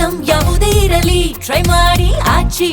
Item ಯಾವುದೇ ಇರಲಿ try ಮಾಡಿ ಆಚಿ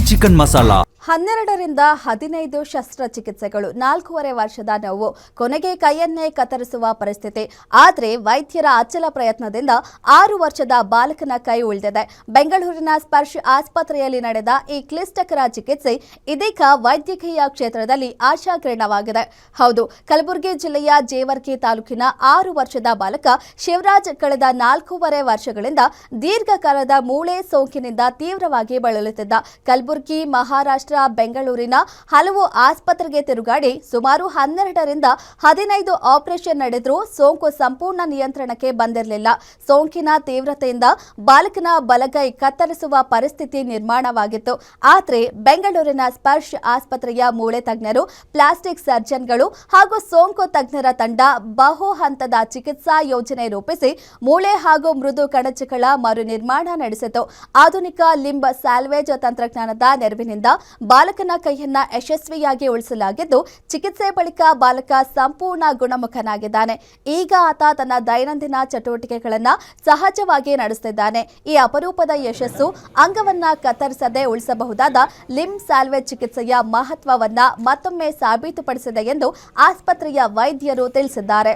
ಚಿಕನ್ ಮಸಾಲಾ. 12ರಿಂದ 15 ಶಸ್ತ್ರಚಿಕಿತ್ಸೆಗಳು, 4.5 ವರ್ಷದ ನೋವು, ಕೊನೆಗೆ ಕೈಯನ್ನೇ ಕತ್ತರಿಸುವ ಪರಿಸ್ಥಿತಿ. ಆದರೆ ವೈದ್ಯರ ಅಚಲ ಪ್ರಯತ್ನದಿಂದ 6 ವರ್ಷದ ಬಾಲಕನ ಕೈ ಉಳಿದಿದೆ. ಬೆಂಗಳೂರಿನ ಸ್ಪರ್ಶ್ ಆಸ್ಪತ್ರೆಯಲ್ಲಿ ನಡೆದ ಈ ಕ್ಲಿಷ್ಟಕರ ಚಿಕಿತ್ಸೆ ಇದೀಗ ವೈದ್ಯಕೀಯ ಕ್ಷೇತ್ರದಲ್ಲಿ ಆಶಾಕಿರಣವಾಗಿದೆ. ಹೌದು, ಕಲಬುರಗಿ ಜಿಲ್ಲೆಯ ಜೇವರ್ಗಿ ತಾಲೂಕಿನ 6 ವರ್ಷದ ಬಾಲಕ ಶಿವರಾಜ್ ಕಳೆದ 4.5 ವರ್ಷಗಳಿಂದ ದೀರ್ಘಕಾಲದ ಮೂಳೆ ಸೋಂಕಿನಿಂದ ತೀವ್ರವಾಗಿ ಬಳಲುತ್ತಿದ್ದ. ಕಲಬುರಗಿ, ಮಹಾರಾಷ್ಟ್ರ, ಬೆಂಗಳೂರಿನ ಹಲವು ಆಸ್ಪತ್ರೆಗೆ ತಿರುಗಾಡಿ ಸುಮಾರು 12ರಿಂದ 15 ಆಪರೇಷನ್ ನಡೆದರೂ ಸೋಂಕು ಸಂಪೂರ್ಣ ನಿಯಂತ್ರಣಕ್ಕೆ ಬಂದಿರಲಿಲ್ಲ. ಸೋಂಕಿನ ತೀವ್ರತೆಯಿಂದ ಬಾಲಕನ ಬಲಗೈ ಕತ್ತರಿಸುವ ಪರಿಸ್ಥಿತಿ ನಿರ್ಮಾಣವಾಗಿತ್ತು. ಆದರೆ ಬೆಂಗಳೂರಿನ ಸ್ಪರ್ಶ್ ಆಸ್ಪತ್ರೆಯ ಮೂಳೆ ತಜ್ಞರು, ಪ್ಲಾಸ್ಟಿಕ್ ಸರ್ಜನ್ಗಳು ಹಾಗೂ ಸೋಂಕು ತಜ್ಞರ ತಂಡ ಬಹು ಹಂತದ ಚಿಕಿತ್ಸಾ ಯೋಜನೆ ರೂಪಿಸಿ ಮೂಳೆ ಹಾಗೂ ಮೃದು ಕಣಜಗಳ ಮರು ನಿರ್ಮಾಣ ನಡೆಸಿತು. ಆಧುನಿಕ ಲಿಂಬ್ ಸ್ಯಾಲ್ವೇಜ್ ತಂತ್ರಜ್ಞಾನದ ನೆರವಿನಿಂದ ಬಾಲಕನ ಕೈಯನ್ನ ಯಶಸ್ವಿಯಾಗಿ ಉಳಿಸಲಾಗಿದ್ದು, ಚಿಕಿತ್ಸೆ ಬಳಿಕ ಬಾಲಕ ಸಂಪೂರ್ಣ ಗುಣಮುಖನಾಗಿದ್ದಾನೆ. ಈಗ ಆತ ತನ್ನ ದೈನಂದಿನ ಚಟುವಟಿಕೆಗಳನ್ನು ಸಹಜವಾಗಿ ನಡೆಸುತ್ತಿದ್ದಾನೆ. ಈ ಅಪರೂಪದ ಯಶಸ್ಸು ಅಂಗವನ್ನ ಕತ್ತರಿಸದೆ ಉಳಿಸಬಹುದಾದ ಲಿಂಬ್ ಸ್ಯಾಲ್ವೇಜ್ ಚಿಕಿತ್ಸೆಯ ಮಹತ್ವವನ್ನ ಮತ್ತೊಮ್ಮೆ ಸಾಬೀತುಪಡಿಸಿದೆ ಎಂದು ಆಸ್ಪತ್ರೆಯ ವೈದ್ಯರು ತಿಳಿಸಿದ್ದಾರೆ.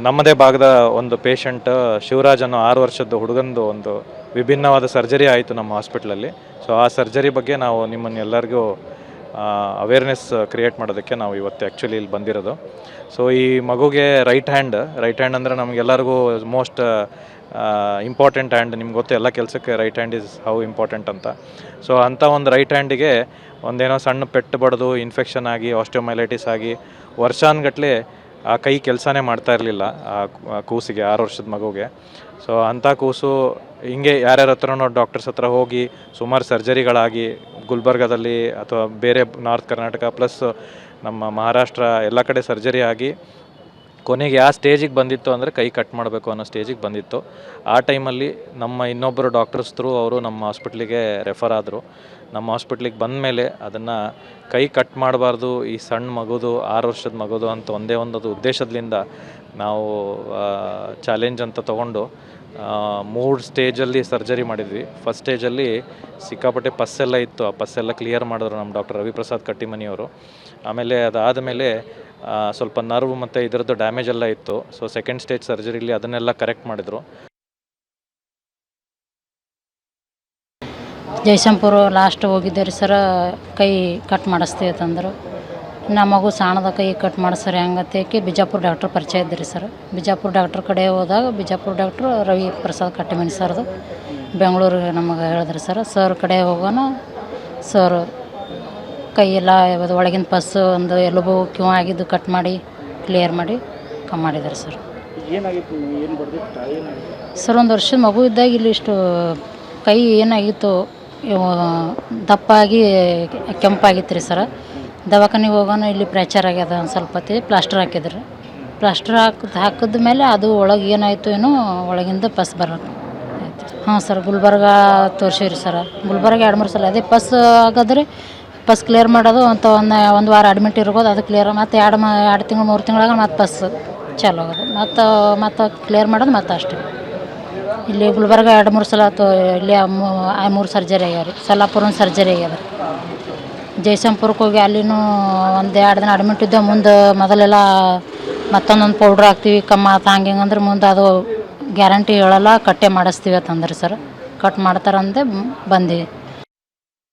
ನಮ್ಮದೇ ಭಾಗದ ಒಂದು ಪೇಷಂಟ್ ಶಿವರಾಜ್ ಅನ್ನೋ 6 ವರ್ಷದ ಹುಡುಗಂದು ಒಂದು ವಿಭಿನ್ನವಾದ ಸರ್ಜರಿ ಆಯಿತು ನಮ್ಮ ಹಾಸ್ಪಿಟ್ಲಲ್ಲಿ. ಸೊ ಆ ಸರ್ಜರಿ ಬಗ್ಗೆ ನಾವು ನಿಮ್ಮನ್ನೆಲ್ಲರಿಗೂ ಅವೇರ್ನೆಸ್ ಕ್ರಿಯೇಟ್ ಮಾಡೋದಕ್ಕೆ ನಾವು ಇವತ್ತು ಆ್ಯಕ್ಚುಲಿ ಇಲ್ಲಿ ಬಂದಿರೋದು. ಸೊ ಈ ಮಗುಗೆ ರೈಟ್ ಹ್ಯಾಂಡ್ ಅಂದರೆ ನಮಗೆಲ್ಲರಿಗೂ ಮೋಸ್ಟ್ ಇಂಪಾರ್ಟೆಂಟ್ ಹ್ಯಾಂಡ್. ನಿಮ್ಗೆ ಗೊತ್ತು, ಎಲ್ಲ ಕೆಲಸಕ್ಕೆ right hand is how important ಅಂತ. ಸೊ ಅಂಥ ಒಂದು ರೈಟ್ ಹ್ಯಾಂಡಿಗೆ ಒಂದೇನೋ ಸಣ್ಣ ಪೆಟ್ಟು ಬಡ್ದು ಇನ್ಫೆಕ್ಷನ್ ಆಗಿ ಆಸ್ಟಿಯೋಮೈಲೈಟಿಸ್ ಆಗಿ ವರ್ಷಾನುಗಟ್ಲೆ ಆ ಕೈ ಕೆಲಸನೇ ಮಾಡ್ತಾ ಇರಲಿಲ್ಲ ಆ ಕೂಸಿಗೆ, 6 ವರ್ಷದ ಮಗುಗೆ. ಸೊ ಅಂಥ ಕೂಸು ಹಿಂಗೆ ಯಾರ್ಯಾರ ಹತ್ರನೋ ಡಾಕ್ಟರ್ಸ್ ಹತ್ರ ಹೋಗಿ ಸುಮಾರು ಸರ್ಜರಿಗಳಾಗಿ ಗುಲ್ಬರ್ಗಾದಲ್ಲಿ ಅಥವಾ ಬೇರೆ ನಾರ್ತ್ ಕರ್ನಾಟಕ ಪ್ಲಸ್ ನಮ್ಮ ಮಹಾರಾಷ್ಟ್ರ ಎಲ್ಲ ಕಡೆ ಸರ್ಜರಿ ಆಗಿ ಕೊನೆಗೆ ಯಾವ ಸ್ಟೇಜಿಗೆ ಬಂದಿತ್ತು ಅಂದರೆ ಕೈ ಕಟ್ ಮಾಡಬೇಕು ಅನ್ನೋ ಸ್ಟೇಜಿಗೆ ಬಂದಿತ್ತು. ಆ ಟೈಮಲ್ಲಿ ನಮ್ಮ ಇನ್ನೊಬ್ಬರು ಡಾಕ್ಟರ್ಸ್ ಥ್ರೂ ಅವರು ನಮ್ಮ ಹಾಸ್ಪಿಟ್ಲಿಗೆ ರೆಫರ್ ಆದರು. ನಮ್ಮ ಹಾಸ್ಪಿಟ್ಲಿಗೆ ಬಂದ ಮೇಲೆ ಅದನ್ನು ಕೈ ಕಟ್ ಮಾಡಬಾರ್ದು ಈ ಸಣ್ಣ ಮಗುದು, 6 ವರ್ಷದ ಮಗುದು ಅಂತ ಒಂದೇ ಒಂದು ಉದ್ದೇಶದಿಂದ ನಾವು ಚಾಲೆಂಜ್ ಅಂತ ತೊಗೊಂಡು 3 ಸ್ಟೇಜಲ್ಲಿ ಸರ್ಜರಿ ಮಾಡಿದ್ವಿ. ಫಸ್ಟ್ ಸ್ಟೇಜಲ್ಲಿ ಸಿಕ್ಕಾಪಟ್ಟೆ ಪಸ್ಸೆಲ್ಲ ಇತ್ತು, ಆ ಪಸ್ಸೆಲ್ಲ ಕ್ಲಿಯರ್ ಮಾಡಿದ್ರು ನಮ್ಮ ಡಾಕ್ಟರ್ ರವಿಪ್ರಸಾದ್ ಕಟ್ಟಿಮನಿಯವರು. ಆಮೇಲೆ ಅದಾದ ಮೇಲೆ ಸ್ವಲ್ಪ ನರ್ವ್ ಮತ್ತು ಇದರದ್ದು ಡ್ಯಾಮೇಜ್ ಎಲ್ಲ ಇತ್ತು. ಸೊ ಸೆಕೆಂಡ್ ಸ್ಟೇಜ್ ಸರ್ಜರಿಲಿ ಅದನ್ನೆಲ್ಲ ಕರೆಕ್ಟ್ ಮಾಡಿದರು. ಜಯಶಂಪುರ ಲಾಸ್ಟ್ ಹೋಗಿದ್ದೆ ರೀ ಸರ, ಕೈ ಕಟ್ ಮಾಡಿಸ್ತೀವಿ ತಂದರು. ನಮ್ಮ ಮಗು ಸಾಣದ ಕೈ ಕಟ್ ಮಾಡಿಸ್ರಿ ಹಂಗತ್ತೇಕೆ ಬಿಜಾಪುರ ಡಾಕ್ಟ್ರ್ ಪರಿಚಯ ಇದ್ರಿ ಸರ್. ಬಿಜಾಪುರ ಡಾಕ್ಟ್ರ್ ಕಡೆ ಹೋದಾಗ ಬಿಜಾಪುರ ಡಾಕ್ಟ್ರು ರವಿ ಪ್ರಸಾದ್ ಕಟ್ಟಿಮನಿ ಸರ್ದು ಬೆಂಗಳೂರಿಗೆ ನಮಗೆ ಹೇಳಿದ್ರಿ ಸರ್ ಕಡೆ ಹೋಗೋಣ. ಸರ್ ಕೈಯೆಲ್ಲ ಒಳಗಿನ ಪಸ್ಸು ಒಂದು ಎಲುಬು ಕ್ಯೂ ಆಗಿದ್ದು ಕಟ್ ಮಾಡಿ ಕ್ಲಿಯರ್ ಮಾಡಿ ಮಾಡಿದ್ದಾರೆ ಸರ್. ಸರ್ 1 ವರ್ಷದ ಮಗು ಇದ್ದಾಗ ಇಲ್ಲಿ ಇಷ್ಟು ಕೈ ಏನಾಗಿತ್ತು, ದಪ್ಪಾಗಿ ಕೆಂಪಾಗಿತ್ತು ರೀ ಸರ. ದವಾಖಾನೆಗೆ ಹೋಗೋಣ, ಇಲ್ಲಿ ಫ್ರ್ಯಾಕ್ಚರ್ ಆಗ್ಯದ ಒಂದು ಸ್ವಲ್ಪ ಹೊತ್ತಿಗೆ ಪ್ಲಾಸ್ಟರ್ ಹಾಕಿದ್ರಿ. ಪ್ಲಾಸ್ಟರ್ ಹಾಕಿದ ಮೇಲೆ ಅದು ಒಳಗೆ ಏನಾಯಿತು ಏನೋ ಒಳಗಿಂದ ಪಸ್ ಬರೋದು ಆಯ್ತು. ಹಾಂ ಸರ್, ಗುಲ್ಬರ್ಗ ತೋರಿಸಿರಿ ಸರ. ಗುಲ್ಬರ್ಗ 2-3 ಸಲ ಅದೇ ಪಸ್ ಆಗಾದ್ರೆ ಪಸ್ ಕ್ಲಿಯರ್ ಮಾಡೋದು ಅಂತ ಒಂದು ವಾರ ಅಡ್ಮಿಟ್ ಇರ್ಬೋದು, ಅದು ಕ್ಲಿಯರ್ ಮತ್ತು 2 ತಿಂಗಳು 3 ತಿಂಗಳಾಗ ಮತ್ತೆ ಪಸ್ ಚಾಲು ಆಗೋದು, ಮತ್ತು ಕ್ಲಿಯರ್ ಮಾಡೋದು ಮತ್ತು ಅಷ್ಟೇ. ಇಲ್ಲಿ ಗುಲ್ಬರ್ಗ 2-3 ಸಲ ಇಲ್ಲಿ 3 ಸರ್ಜರಿ ಆಗ್ಯಾವ ರೀ. ಸೊಲ್ಲಾಪುರ ಒಂದು ಸರ್ಜರಿ ಆಗ್ಯದ. ಜಯಶಂಪುರಕ್ಕೆ ಹೋಗಿ ಅಲ್ಲಿನೂ 1-2 ದಿನ ಅಡ್ಮಿಟ್ ಇದ್ದೆ. ಮುಂದೆ ಮೊದಲೆಲ್ಲ ಮತ್ತೊಂದೊಂದು ಪೌಡ್ರ್ ಹಾಕ್ತೀವಿ ಕಮ್ಮ ಆತ ಹಂಗೆ ಅಂದ್ರೆ ಮುಂದೆ ಅದು ಗ್ಯಾರಂಟಿ ಹೇಳಲ್ಲ, ಕಟ್ಟೆ ಮಾಡಿಸ್ತೀವಿ ಅಂತಂದ್ರಿ ಸರ್. ಕಟ್ ಮಾಡ್ತಾರಂದೆ ಬಂದೀವಿ.